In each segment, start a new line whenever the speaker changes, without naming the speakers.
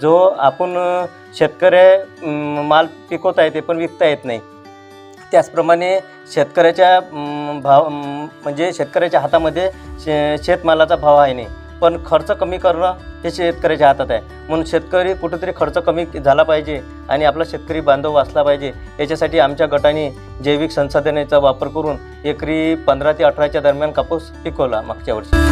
जो आपण शेतकरी माल पिकवता येते पण विकता येत नाही, त्याचप्रमाणे शेतकऱ्याच्या म्हणजे शेतकऱ्याच्या हातामध्ये शेतमालाचा भाव आहे नाही, पण खर्च कमी करणं हे शेतकऱ्याच्या हातात आहे. म्हणून शेतकरी कुठेतरी खर्च कमी झाला पाहिजे आणि आपला शेतकरी बांधव वाचला पाहिजे. याच्यासाठी आमच्या गटाने जैविक संसाधनाचा वापर करून एकरी 15 ते 18च्या दरम्यान कापूस पिकवला मागच्या वर्षी.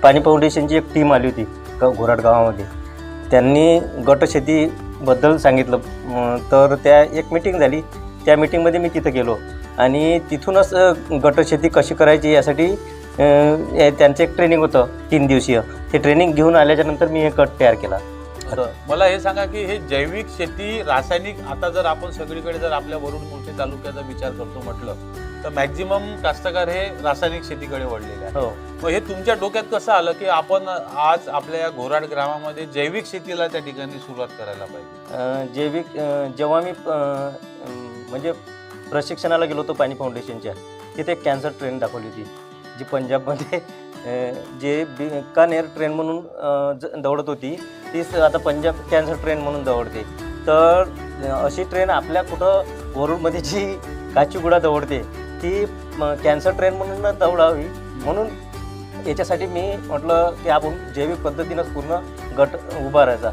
पाणी फाउंडेशनची एक टीम आली होती घोराड गावामध्ये. त्यांनी गटशेतीबद्दल सांगितलं, तर त्या एक मीटिंग झाली. त्या मीटिंगमध्ये मी तिथं गेलो आणि तिथूनच गटशेती कशी करायची यासाठी त्यांचं एक ट्रेनिंग होतं 3 दिवसीय. ते ट्रेनिंग घेऊन आल्याच्यानंतर मी एक गट तयार केला.
मला हे सांगा की हे जैविक शेती रासायनिक, आता जर आपण सगळीकडे जर आपल्या वरुड मोठे तालुक्याचा विचार करतो म्हटलं तर मॅक्झिमम कास्तकार हे रासायनिक शेतीकडे वळलेले आहे. मग हे तुमच्या डोक्यात कसं आलं की आपण आज आपल्या घोराड ग्रामामध्ये जैविक शेतीला त्या ठिकाणी सुरुवात करायला पाहिजे?
जैविक जेव्हा मी म्हणजे प्रशिक्षणाला गेलो होतो पाणी फाउंडेशनच्या, तिथे कॅन्सर ट्रेन दाखवली होती, जी पंजाबमध्ये जे बिकानेर ट्रेन म्हणून दौडत होती, तीच आता पंजाब कॅन्सर ट्रेन म्हणून दौडते. तर अशी ट्रेन आपल्या कुठं वरुडमध्ये जी काचीगुडा दौडते ती कॅन्सर ट्रेन म्हणून दौडावी. म्हणून याच्यासाठी मी म्हटलं की आपण जैविक पद्धतीनंच पूर्ण गट उभारायचा.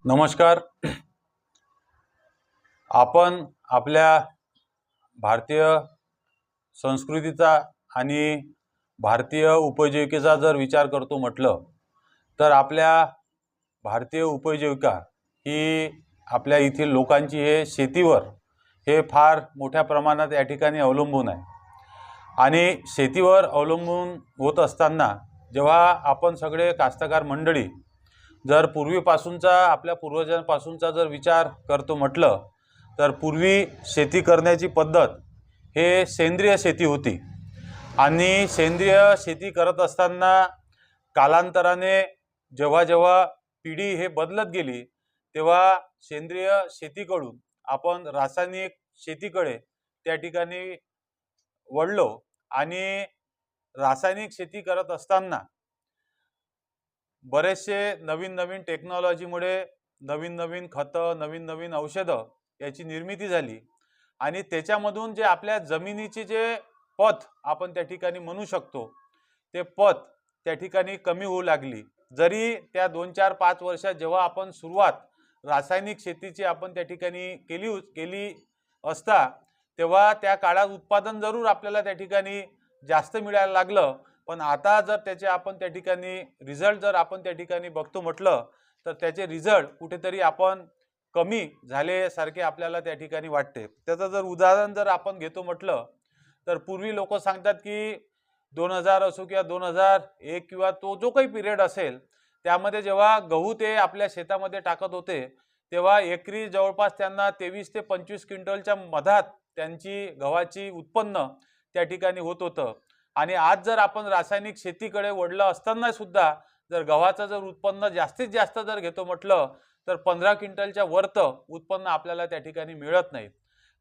नमस्कार. आपण आपल्या भारतीय संस्कृतीचा आणि भारतीय उपजीविकेचा जर विचार करतो म्हटलं तर आपल्या भारतीय उपजीविका ही आपल्या येथील लोकांची हे शेतीवर हे फार मोठ्या प्रमाणात या ठिकाणी अवलंबून आहे. आणि शेतीवर अवलंबून होत असताना जेव्हा आपण सगळे कास्तकार मंडळी जर पूर्वीपासूनचा आपल्या पूर्वजांपासूनचा जर विचार करतो म्हटलं तर पूर्वी शेती करण्याची पद्धत हे सेंद्रिय शेती होती. आणि सेंद्रिय शेती करत असताना कालांतराने जेव्हा जेव्हा पिढी हे बदलत गेली तेव्हा सेंद्रिय शेतीकडून आपण रासायनिक शेतीकडे त्या ठिकाणी वळलो. आणि रासायनिक शेती करत असताना बरेचसे नवीन नवीन टेक्नॉलॉजीमुळे नवीन नवीन खतं, नवीन नवीन औषधं याची निर्मिती झाली. आणि त्याच्यामधून जे आपल्या जमिनीचे जे पत आपण त्या ठिकाणी म्हणू शकतो ते पत त्या ठिकाणी कमी होऊ लागली. जरी त्या 2-4-5 वर्षात जेव्हा आपण सुरुवात रासायनिक शेतीची आपण त्या ठिकाणी केली असता तेव्हा त्या काळात उत्पादन जरूर आपल्याला त्या ठिकाणी जास्त मिळायला लागलं. पण आता जर त्याचे आपण त्या ठिकाणी रिझल्ट जर आपण त्या ठिकाणी बघतो म्हटलं तर त्याचे रिझल्ट कुठेतरी आपण कमी झाल्यासारखे आपल्याला त्या ठिकाणी वाटते. त्याचं जर उदाहरण जर आपण घेतो म्हटलं तर पूर्वी लोक सांगतात की 2000 असो किंवा 2001 किंवा तो जो काही पिरियड असेल त्यामध्ये जेव्हा गहू ते आपल्या शेतामध्ये टाकत होते तेव्हा एकरी जवळपास त्यांना 23 ते 25 क्विंटलच्या मधात त्यांची गव्हाची उत्पन्न त्या ठिकाणी होत होतं. आणि आज जर आपण रासायनिक शेतीकडे वळलं असताना सुद्धा जर गव्हाचं जर उत्पन्न जास्तीत जास्त जर घेतो म्हटलं तर 15 क्विंटलच्या वरत उत्पन्न आपल्याला त्या ठिकाणी मिळत नाहीत.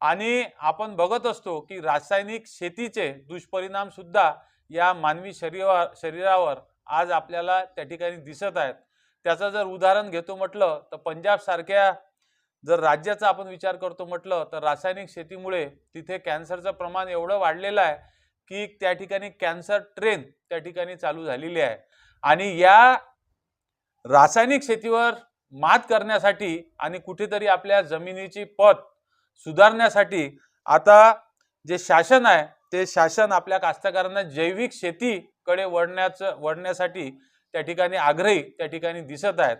आणि आपण बघत असतो की रासायनिक शेतीचे दुष्परिणाम सुद्धा या मानवी शरीरावर आज आपल्याला त्या ठिकाणी दिसत आहेत. त्याचं जर उदाहरण घेतो म्हटलं तर पंजाब सारख्या जर राज्याचा आपण विचार करतो म्हटलं तर रासायनिक शेतीमुळे तिथे कॅन्सरचं प्रमाण एवढं वाढलेलं आहे की त्या ठिकाणी कॅन्सर ट्रेन त्या ठिकाणी चालू झालेली आहे. आणि या रासायनिक शेतीवर मात करण्यासाठी आणि कुठेतरी आपल्या जमिनीची पत सुधारण्यासाठी आता जे शासन आहे ते शासन आपल्या कास्तकारांना जैविक शेतीकडे वळण्यासाठी त्या ठिकाणी आग्रही त्या ठिकाणी दिसत आहेत.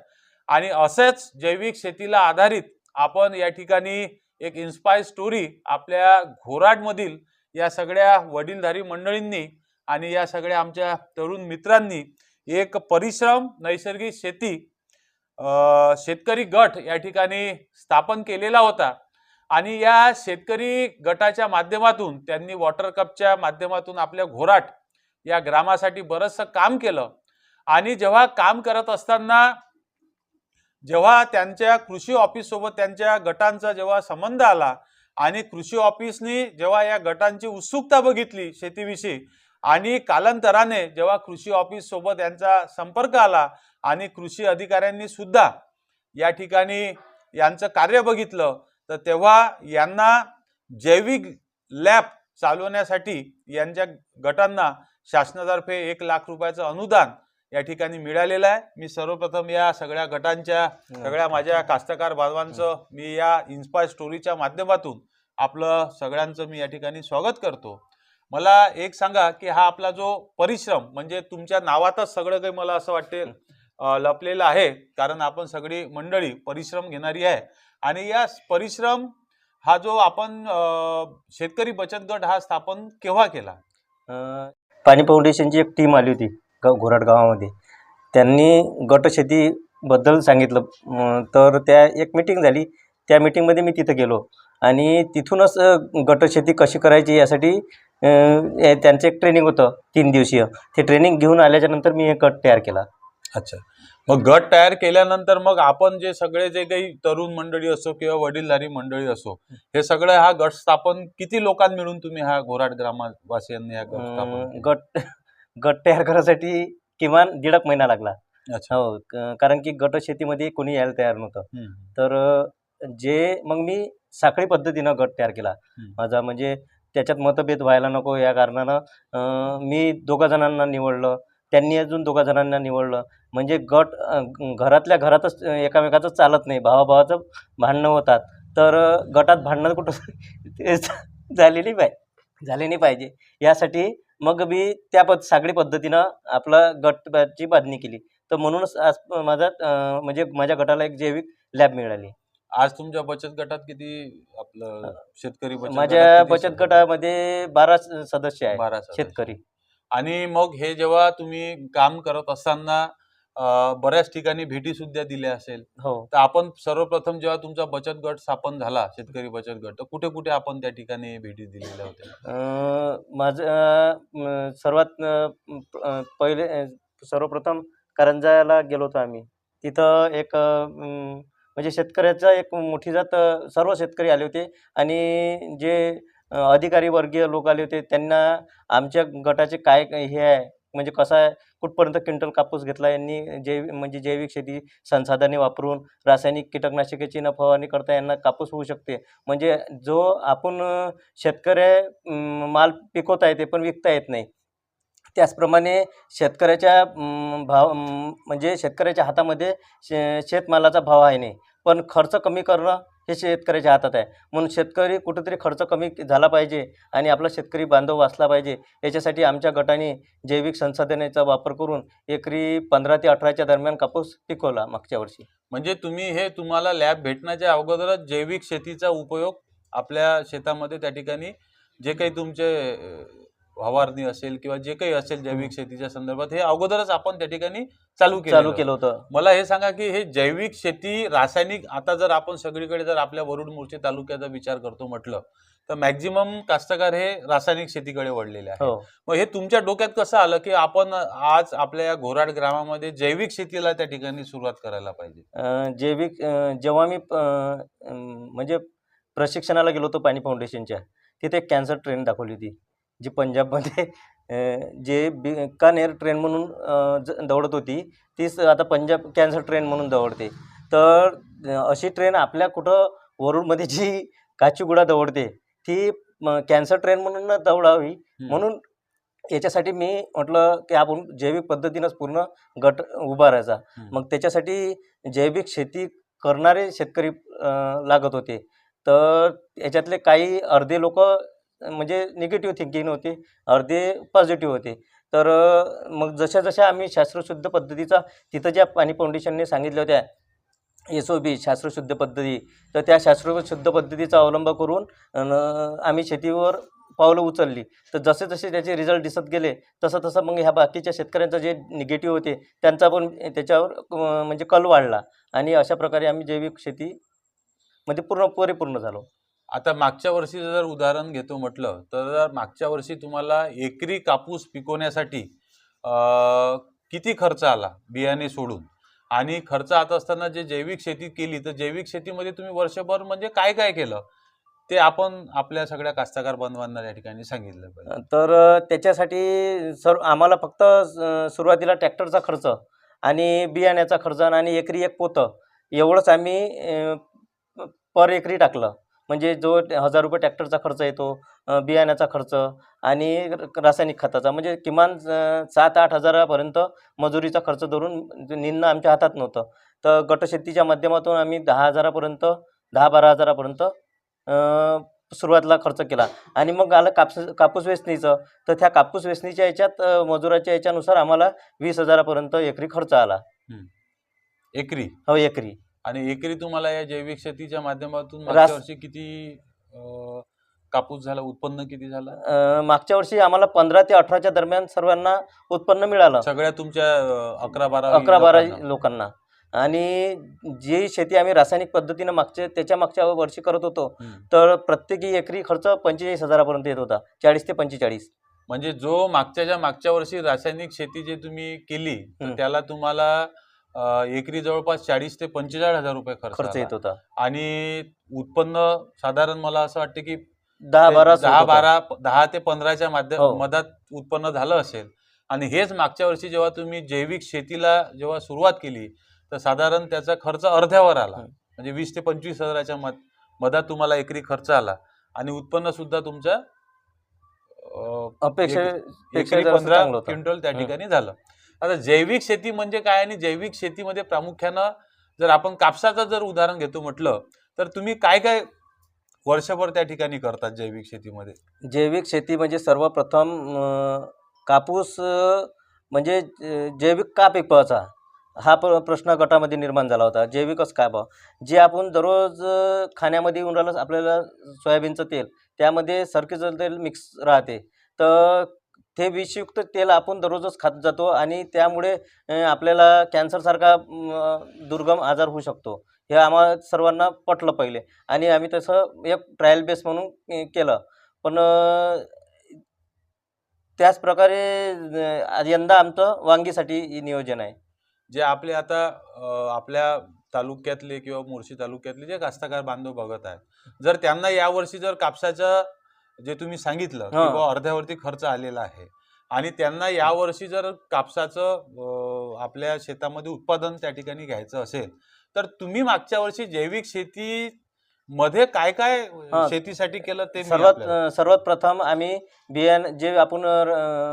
आणि असेच जैविक शेतीला आधारित आपण या ठिकाणी एक इन्स्पायर स्टोरी आपल्या घोराडमधील या सगळ्या वडीलधारी मंडळींनी आणि या सगळ्या आमच्या तरुण मित्रांनी एक परिश्रम नैसर्गिक शेती शेतकरी गट या ठिकाणी स्थापन केलेला होता आणि या शेतकरी गटाच्या माध्यमातून त्यांनी वॉटर कपच्या माध्यमातून आपल्या घोराट या ग्रामासाठी बरंचसं काम केलं. आणि जेव्हा काम करत असताना जेव्हा त्यांच्या कृषी ऑफिस सोबत त्यांच्या गटांचा जेव्हा संबंध आला आणि कृषी ऑफिसनी जेव्हा या गटांची उत्सुकता बघितली शेतीविषयी आणि कालांतराने जेव्हा कृषी ऑफिस सोबत यांचा संपर्क आला आणि कृषी अधिकाऱ्यांनी सुद्धा या ठिकाणी यांचं कार्य बघितलं, तर तेव्हा यांना जैविक लॅब चालवण्यासाठी यांच्या गटांना शासनातर्फे 1 लाख रुपयाचं अनुदान या ठिकाणी मिळालेलं आहे. मी सर्वप्रथम या सगळ्या गटांच्या सगळ्या माझ्या कास्तकार बांधवांचं मी या इन्स्पायर स्टोरीच्या माध्यमातून आपलं सगळ्यांचं मी या ठिकाणी स्वागत करतो. मला एक सांगा की हा आपला जो परिश्रम म्हणजे तुमच्या नावातच सगळं काही मला असं वाटते लपलेलं आहे, कारण आपण सगळी मंडळी परिश्रम घेणारी आहे. आणि या परिश्रम हा जो आपण शेतकरी बचत गट हा स्थापन केव्हा केला?
पाणी फाउंडेशनची एक टीम आली होती घोराट गावामध्ये. त्यांनी गट शेतीबद्दल सांगितलं, तर त्या एक मीटिंग झाली. त्या मीटिंगमध्ये मी तिथं गेलो आणि तिथूनच गट शेती कशी करायची यासाठी त्यांचं एक ट्रेनिंग होतं 3 दिवसीय. ते ट्रेनिंग घेऊन आल्याच्या नंतर मी एक गट तयार केला.
अच्छा, मग गट तयार केल्यानंतर मग आपण जे सगळे जे काही तरुण मंडळी असो किंवा वडीलधारी मंडळी असो, हे सगळं हा गट स्थापन किती लोकांना मिळून तुम्ही हा घोराट ग्रामवासियांनी हा गट स्थापन
गट तयार करायसाठी किमान 1.5 महिना लागला.
अच्छा.
हो, कारण की गट शेतीमध्ये कोणी यायला तयार नव्हतं. तर मग मी साखळी पद्धतीनं गट तयार केला माझा, म्हणजे त्याच्यात मतभेद व्हायला नको या कारणानं मी 2 जणांना निवडलं, त्यांनी अजून 2 जणांना निवडलं. म्हणजे गट घरातल्या घरातच एकामेकाचं चालत नाही, भावाभावाचं भांडणं होतात. तर गटात भांडणं कुठं झाले नाही पाहिजे यासाठी मग मी त्या साखळी पद्धतीनं आपलं गटाची बांधणी केली. तर म्हणूनच आज म्हणजे माझ्या गटाला एक जैविक लॅब मिळाली.
आज तुमच्या बचत गटात किती आपलं शेतकरी
माझ्या बचत गटामध्ये 12 सदस्य आहेत,
12 सदस्य.
शेतकरी.
आणि मग हे जेव्हा तुम्ही काम करत असताना बऱ्याच ठिकाणी भेटी सुद्धा दिल्या असेल,
हो.
तर आपण सर्वप्रथम जेव्हा तुमचा बचत गट स्थापन झाला, शेतकरी बचत गट, तर कुठे कुठे आपण त्या ठिकाणी भेटी दिलेल्या होत्या?
माझं सर्वात पहिले सर्वप्रथम कारंजाला गेलो होतो आम्ही. तिथं एक म्हणजे शेतकऱ्याचा एक मोठी जात सर्व शेतकरी आले होते आणि जे अधिकारी वर्गीय लोक आले होते त्यांना आमच्या गटाचे काय हे आहे, म्हणजे कसं आहे, कुठपर्यंत क्विंटल कापूस घेतला यांनी, म्हणजे जैविक शेती संसाधने वापरून रासायनिक कीटकनाशकाची न फवारणी करता यांना कापूस होऊ शकते. म्हणजे जो आपण शेतकरी माल पिकवता येते पण विकता येत नाही, त्याचप्रमाणे शेतकऱ्याच्या म्हणजे शेतकऱ्याच्या हातामध्ये शेतमालाचा भाव आहे नाही, पण खर्च कमी करणं हे शेतकऱ्याच्या हातात आहे. म्हणून शेतकरी कुठंतरी खर्च कमी झाला पाहिजे आणि आपला शेतकरी बांधव वाचला पाहिजे. याच्यासाठी आमच्या गटाने जैविक संसाधनाचा वापर करून एकरी 15 ते 18च्या दरम्यान कापूस पिकवला मागच्या वर्षी.
म्हणजे तुम्हाला लॅब भेटण्याच्या अगोदरच जैविक शेतीचा उपयोग आपल्या शेतामध्ये त्या ठिकाणी जे काही तुमचे फवारणी असेल किंवा जे काही असेल जैविक शेतीच्या संदर्भात, हे अगोदरच आपण त्या ठिकाणी चालू केलं होतं. मला हे सांगा की हे जैविक शेती रासायनिक, आता जर आपण सगळीकडे जर आपल्या वरुड मोर्चे तालुक्याचा विचार करतो म्हटलं तर मॅक्झिमम कास्तकार हे रासायनिक शेतीकडे वळलेले आहे. मग हे तुमच्या डोक्यात कसं आलं की आपण आज आपल्या या घोराट ग्रामामध्ये जैविक शेतीला त्या ठिकाणी सुरुवात करायला पाहिजे?
जेव्हा मी म्हणजे प्रशिक्षणाला गेलो होतो पाणी फाउंडेशनच्या, तिथे एक कॅन्सर ट्रेन दाखवली होती, जी पंजाबमध्ये जे बिकानेर ट्रेन म्हणून दौडत होती, तीच आता पंजाब कॅन्सर ट्रेन म्हणून दौडते. तर अशी ट्रेन आपल्या कुठं वरुडमध्ये जी काचीगुडा दौडते ती कॅन्सर ट्रेन म्हणून न दौडावी, म्हणून याच्यासाठी मी म्हटलं की आपण जैविक पद्धतीनंच पूर्ण गट उभारायचा. मग त्याच्यासाठी जैविक शेती करणारे शेतकरी लागत होते. तर याच्यातले काही अर्धे लोक म्हणजे निगेटिव्ह थिंकिंग होते, अर्धे पॉझिटिव्ह होते. तर मग जशा आम्ही शास्त्रशुद्ध पद्धतीचा तिथं ज्या पाणी फाउंडेशनने सांगितल्या होत्या SOP शास्त्रशुद्ध पद्धती, तर त्या शास्त्रशुद्ध पद्धतीचा अवलंब करून आम्ही शेतीवर पावलं उचलली, तर जसे जसे त्याचे रिझल्ट दिसत गेले तसं तसं मग ह्या बाकीच्या शेतकऱ्यांचं जे निगेटिव्ह होते त्यांचा पण त्याच्यावर म्हणजे कल वाढला आणि अशा प्रकारे आम्ही जैविक शेतीमध्ये परिपूर्ण झालो.
आता मागच्या वर्षीचं जर उदाहरण घेतो म्हटलं तर मागच्या वर्षी तुम्हाला एकरी कापूस पिकवण्यासाठी किती खर्च आला बियाणे सोडून, आणि खर्च आता असताना जे जैविक शेती केली तर जैविक शेतीमध्ये तुम्ही वर्षभर म्हणजे काय काय केलं ते आपण आपल्या सगळ्या कास्तकार बांधवांना या ठिकाणी सांगितलं पाहिजे.
तर त्याच्यासाठी आम्हाला फक्त सुरुवातीला ट्रॅक्टरचा खर्च आणि बियाण्याचा खर्च आणि एकरी एक पोतं एवढंच आम्ही पर एकरी टाकलं. म्हणजे जो 1000 रुपये ट्रॅक्टरचा खर्च येतो, बियाण्याचा खर्च आणि रासायनिक खताचा, म्हणजे किमान 7-8 हजारापर्यंत मजुरीचा खर्च धरून निघणं आमच्या हातात नव्हतं. तर गटशेतीच्या माध्यमातून आम्ही 10,000पर्यंत 10-12 हजारापर्यंत सुरुवातीला खर्च केला आणि मग आलं कापूस वेचणीचं. तर त्या कापूस वेचणीच्या याच्यात मजुराच्या याच्यानुसार आम्हाला 20,000पर्यंत एकरी खर्च आला.
एकरी?
हो, एकरी.
आणि एकरी तुम्हाला या जैविक शेतीच्या माध्यमातून मागच्या वर्षी किती कापूस झाला, उत्पन्न किती झालं?
मागच्या वर्षी आम्हाला 15 ते 18च्या दरम्यान सर्वांना उत्पन्न मिळालं,
सगळ्या तुमच्या
11-12 लोकांना. आणि जी शेती आम्ही रासायनिक पद्धतीनं त्याच्या मागच्या वर्षी करत होतो तर प्रत्येकी एकरी खर्च 45,000पर्यंत येत होता, 40 ते 45.
म्हणजे जो मागच्या वर्षी रासायनिक शेती जे तुम्ही केली तर त्याला तुम्हाला एकरी जवळपास 40 ते 45,000 रुपये खर्च येत होता आणि उत्पन्न साधारण मला असं वाटतं की 10 ते 15च्या मधात उत्पन्न झालं असेल. आणि हेच मागच्या वर्षी जेव्हा तुम्ही जैविक शेतीला जेव्हा सुरुवात केली तर साधारण त्याचा खर्च अर्ध्यावर आला, म्हणजे 20 ते 25,000च्या मधात तुम्हाला एकरी खर्च आला आणि उत्पन्न सुद्धा तुमच्या
अपेक्षेपेक्षा
15 क्विंटल त्या ठिकाणी झालं. आता जैविक शेती म्हणजे काय आणि जैविक शेतीमध्ये प्रामुख्यानं जर आपण कापसाचं जर उदाहरण घेतो म्हटलं तर तुम्ही काय काय वर्षभर त्या ठिकाणी करतात जैविक शेतीमध्ये?
जैविक शेती म्हणजे सर्वप्रथम कापूस म्हणजे जैविक का पिकवायचा हा प्रश्न गटामध्ये निर्माण झाला होता. जैविकच का बा, जे आपण दररोज खाण्यामध्ये येऊन राहिलं आपल्याला सोयाबीनचं तेल, त्यामध्ये सरकीचं तेल मिक्स राहते, तर ते विषयुक्त तेल आपण दररोजच खात जातो आणि त्यामुळे आपल्याला कॅन्सरसारखा दुर्गम आजार होऊ शकतो. हे आम्हाला सर्वांना पटलं पहिले आणि आम्ही तसं एक ट्रायल बेस म्हणून केलं. पण त्याच प्रकारे यंदा आमचं वांगीसाठी नियोजन आहे.
जे आपले आता आपल्या तालुक्यातले किंवा मोर्शी तालुक्यातले जे कास्तकार बांधव बघत आहेत, जर त्यांना यावर्षी जर कापसाचं जे तुम्ही सांगितलं की बाबा अर्ध्यावरती खर्च आलेला आहे आणि त्यांना यावर्षी जर कापसाचं आपल्या शेतामध्ये उत्पादन त्या ठिकाणी घ्यायचं असेल तर तुम्ही मागच्या वर्षी जैविक शेती मध्ये काय काय शेतीसाठी केलं ते?
सर्वात प्रथम आम्ही बियाणं जे आपण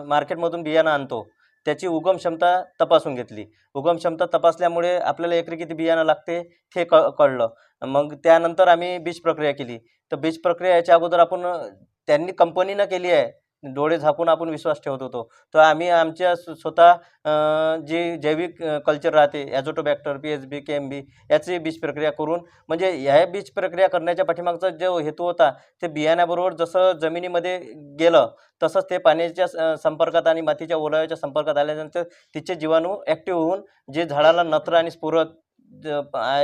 मार्केटमधून बियाणं आणतो त्याची उगम क्षमता तपासून घेतली. उगम क्षमता तपासल्यामुळे आपल्याला एकरी किती बियाणं लागते हे कळलं. मग त्यानंतर आम्ही बीज प्रक्रिया केली. तर बीज प्रक्रिया याच्या अगोदर त्यांनी कंपनीनं केली आहे, डोळे झाकून आपण विश्वास ठेवत होतो. तर आम्ही आमच्या स्वतः जी जैविक कल्चर राहते, ॲझोटोबॅक्टर, PSB, KMB याची बीज प्रक्रिया करून, म्हणजे ह्या बीज प्रक्रिया करण्याच्या पाठीमागचा जो हेतू होता ते बियाण्याबरोबर जसं जमिनीमध्ये गेलं तसंच ते पाण्याच्या संपर्कात आणि मातीच्या ओलाव्याच्या संपर्कात आल्यानंतर तिचे जीवाणू ॲक्टिव्ह होऊन जे झाडाला नत्र आणि स्फुरद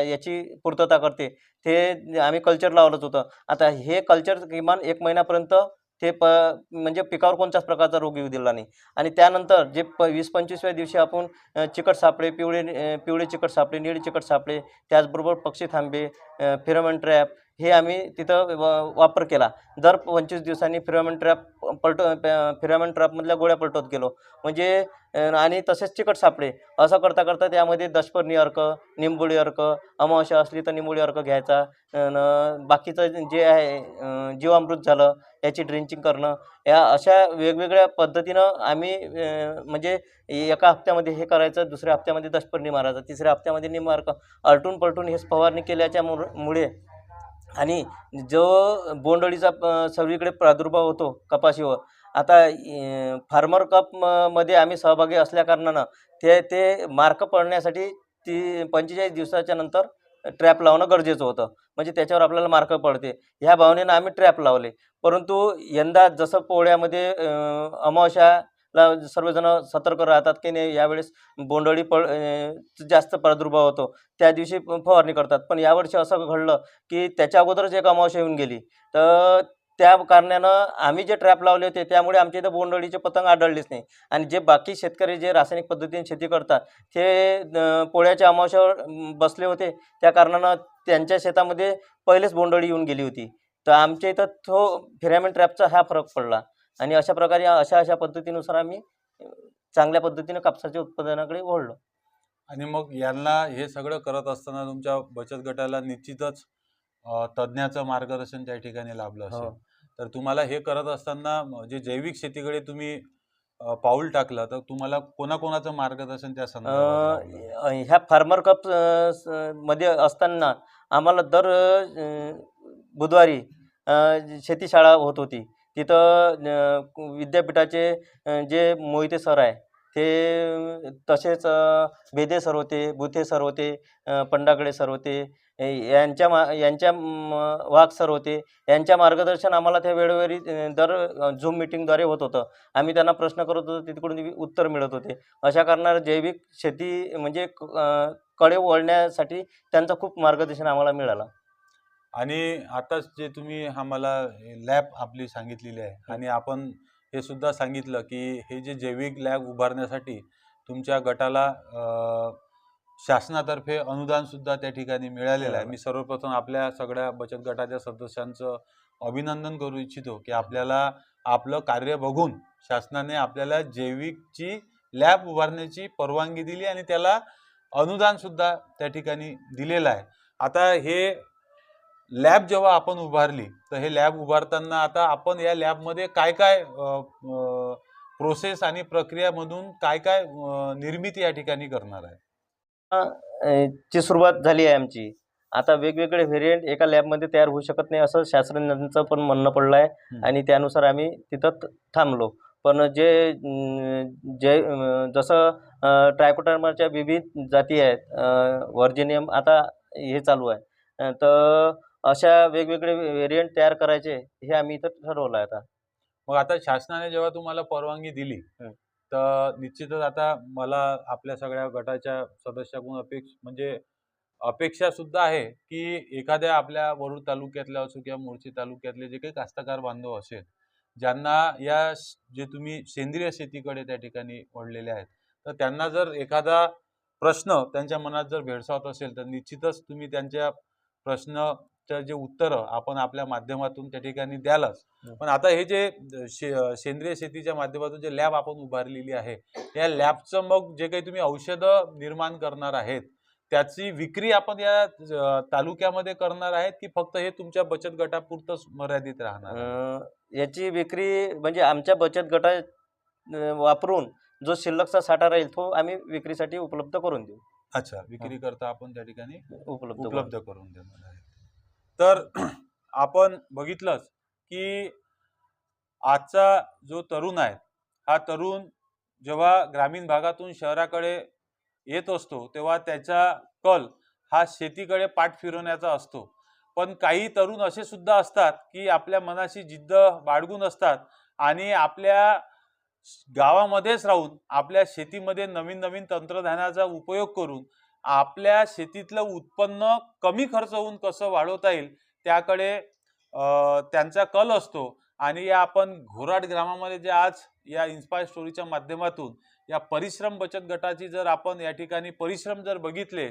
याची पूर्तता करते, ते आम्ही कल्चर लावलंच होतं. आता हे कल्चर किमान 1 महिन्यापर्यंत ते म्हणजे पिकावर कोणत्याच प्रकारचा रोग येऊ दिला नाही. आणि त्यानंतर जे 20-25व्या दिवशी आपण चिकट सापळे, पिवळे चिकट सापळे, निळे चिकट सापळे, त्याचबरोबर पक्षी थांबे, फेरोमोन ट्रॅप हे आम्ही तिथं वापर केला. दर 25 दिवसांनी फेरोमोन ट्रॅपमधल्या गोळ्या पलटवत गेलो. म्हणजे आणि तसेच चिकट सापळे असं करता करता त्यामध्ये दशपर्णी अर्क, निंबोळी अर्क, अमावस्या असली तर निंबोळी अर्क घ्यायचा. बाकीचं जे आहे जीवामृत झालं याची ड्रिंचिंग करणं, या अशा वेगवेगळ्या पद्धतीनं आम्ही म्हणजे एका हप्त्यामध्ये हे करायचं, दुसऱ्या हप्त्यामध्ये दशपर्णी मारायचं, तिसऱ्या हप्त्यामध्ये निंब अर्क आलटून पलटून हे फवारणी केल्याच्या मुळे आणि जो बोंडअळीचा सगळीकडे प्रादुर्भाव होतो कपाशीवर, आता फार्मर कप मध्ये आम्ही सहभागी असल्याकारणानं ते मार्क पडण्यासाठी 45 दिवसाच्या नंतर ट्रॅप लावणं गरजेचं होतं, म्हणजे त्याच्यावर आपल्याला मार्क पडते. ह्या भावनेनं आम्ही ट्रॅप लावले. परंतु यंदा जसं पोळ्यामध्ये अमावास्याला सर्वजण सतर्क राहतात की नाही, यावेळेस बोंडअळी जास्त प्रादुर्भाव होतो, त्या दिवशी फवारणी करतात. पण यावर्षी असं घडलं की त्याच्या अगोदरच एक अमावास्या येऊन गेली. तर त्या कारणानं आम्ही जे ट्रॅप लावले होते त्यामुळे आमच्या इथं बोंडअळीचे पतंग आढळलेच नाही. आणि जे बाकी शेतकरी जे रासायनिक पद्धतीने शेती करतात ते पोळ्याच्या अमावास्येवर बसले होते, त्या कारणानं त्यांच्या शेतामध्ये पहिलेच बोंडअळी येऊन गेली होती. तर आमच्या इथं तो फिरामेन ट्रॅपचा हा फरक पडला. आणि अशा प्रकारे अशा पद्धतीनुसार आम्ही चांगल्या पद्धतीनं कापसाच्या उत्पादनाकडे वळलो.
आणि मग यांना हे सगळं करत असताना तुमच्या बचत गटाला निश्चितच तज्ज्ञाचं मार्गदर्शन त्या ठिकाणी लाभलं
हो.
असेल. तर तुम्हाला हे करत असताना जे जैविक शेतीकडे तुम्ही पाऊल टाकलं, तर तुम्हाला कोणाकोणाचं मार्गदर्शन त्या संदर्भात लाभलं?
ह्या फार्मर कप मध्ये असताना आम्हाला दर बुधवारी शेतीशाळा होत होती. तिथं विद्यापीठाचे जे मोहिते सर आहे ते, तसेच बेदे सर होते, बुथे सर होते, पंडागडे सर होते, यांच्या वाघ सर होते. यांच्या मार्गदर्शन आम्हाला त्या वेळोवेळी दर झूम मीटिंगद्वारे होत होतं. आम्ही त्यांना प्रश्न करत होतो, तिकडून उत्तर मिळत होते. अशा कारणानं जैविक शेती म्हणजे कडे वळण्यासाठी त्यांचं खूप मार्गदर्शन आम्हाला मिळालं.
आणि आताच जे तुम्ही आम्हाला लॅब आपली सांगितलेली आहे आणि आपण हे सुद्धा सांगितलं की हे जे जैविक लॅब उभारण्यासाठी तुमच्या गटाला शासनातर्फे अनुदान सुद्धा त्या ठिकाणी मिळालेलं आहे. मी सर्वप्रथम आपल्या सगळ्या बचत गटाच्या सदस्यांचं अभिनंदन करू इच्छितो की आपल्याला आपलं कार्य बघून शासनाने आपल्याला जैविकची लॅब उभारण्याची परवानगी दिली आणि त्याला अनुदान सुद्धा त्या ठिकाणी दिलेलं आहे. आता हे लॅब जेव्हा आपण उभारली, तर हे लॅब उभारताना आता आपण या लॅबमध्ये काय काय प्रोसेस आणि प्रक्रियामधून काय काय निर्मिती या ठिकाणी करणार आहे?
ची सुरुवात झाली आहे आमची. आता वेगवेगळे व्हेरियंट एका लॅबमध्ये तयार होऊ शकत नाही असं शास्त्रज्ञांचं पण म्हणणं पडलं आहे आणि त्यानुसार आम्ही तिथं थांबलो. पण जसं ट्रायकोडर्माच्या विविध जाती आहेत, व्हर्जिनियम आता हे चालू आहे. तर अशा वेगवेगळे व्हेरियंट तयार करायचे हे आम्ही इथं ठरवलं आहे आता.
मग आता शासनाने जेव्हा तुम्हाला परवानगी दिली, तर निश्चितच आता मला आपल्या सगळ्या गटाच्या सदस्याकडून म्हणजे अपेक्षा सुद्धा आहे की एखाद्या आपल्या वरुड तालुक्यातल्या असो किंवा मोर्शी तालुक्यातले जे काही कास्तकार बांधव असेल, ज्यांना जे तुम्ही सेंद्रिय शेतीकडे त्या ठिकाणी वळलेले आहेत, तर त्यांना जर एखादा प्रश्न त्यांच्या मनात जर भेडसावत असेल, तर निश्चितच तुम्ही त्यांच्या प्रश्नाचं जे उत्तरं आपण आपल्या माध्यमातून त्या ठिकाणी द्यालच. पण आता हे जे सेंद्रिय शेतीच्या माध्यमातून जे लॅब आपण उभारलेली आहे, या लॅबचं मग जे काही तुम्ही औषधं निर्माण करणार आहेत, त्याची विक्री आपण या तालुक्यामध्ये करणार आहेत की फक्त हे तुमच्या बचत गटापुरतंच मर्यादित राहणार आहे?
याची विक्री म्हणजे आमच्या बचत गटात वापरून जो शिल्लकचा साठा राहील तो आम्ही विक्रीसाठी उपलब्ध करून देऊ.
अच्छा, विक्री करता आपण त्या ठिकाणी
उपलब्ध
करून देणार आहे. तर आपण बघितलंच की आजचा जो तरुण आहे, हा तरुण जेव्हा ग्रामीण भागातून शहराकडे येत असतो तेव्हा त्याचा कल हा शेतीकडे पाठ फिरवण्याचा असतो. पण काही तरुण असे सुद्धा असतात की आपल्या मनाशी जिद्द बाळगून असतात आणि आपल्या गावामध्येच राहून आपल्या शेतीमध्ये नवीन नवीन तंत्रज्ञानाचा उपयोग करून आपल्या शेतीतलं उत्पन्न कमी खर्च होऊन कसं वाढवता येईल त्याकडे त्यांचा कल असतो. आणि या आपण घोराड ग्रामामध्ये जे आज या इन्स्पायर स्टोरीच्या माध्यमातून या परिश्रम बचत गटाची जर आपण या ठिकाणी परिश्रम जर बघितले,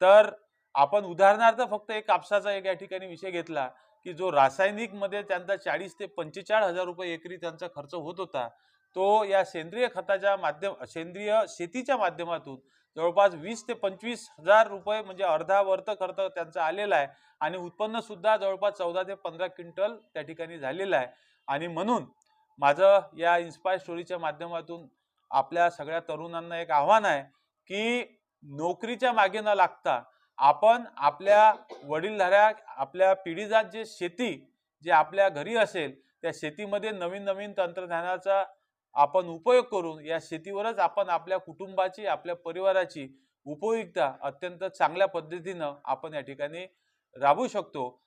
तर आपण उदाहरणार्थ फक्त एक कापसाचा एक या ठिकाणी विषय घेतला की जो रासायनिक मध्ये त्यांचा 40 ते 45,000 रुपये एकरी त्यांचा खर्च होत होता, तो या सेंद्रिय शेतीच्या माध्यमातून जवळपास 20 ते 25,000 रुपये म्हणजे अर्धावर्त खर्च त्यांचा आलेला आहे आणि उत्पन्न सुद्धा जवळपास 14 ते 15 क्विंटल त्या ठिकाणी झालेलं आहे. आणि म्हणून माझं या इन्स्पायर स्टोरीच्या माध्यमातून आपल्या सगळ्या तरुणांना एक आव्हान आहे की नोकरीच्या मागे न लागता आपण आपल्या वडीलधाऱ्या आपल्या पिढीजात जे शेती जे आपल्या घरी असेल त्या शेतीमध्ये नवीन नवीन तंत्रज्ञानाचा आपण उपयोग करून या शेतीवरच आपण आपल्या कुटुंबाची आपल्या परिवाराची उपयुक्तता अत्यंत चांगल्या पद्धतीनं आपण या ठिकाणी राबवू शकतो.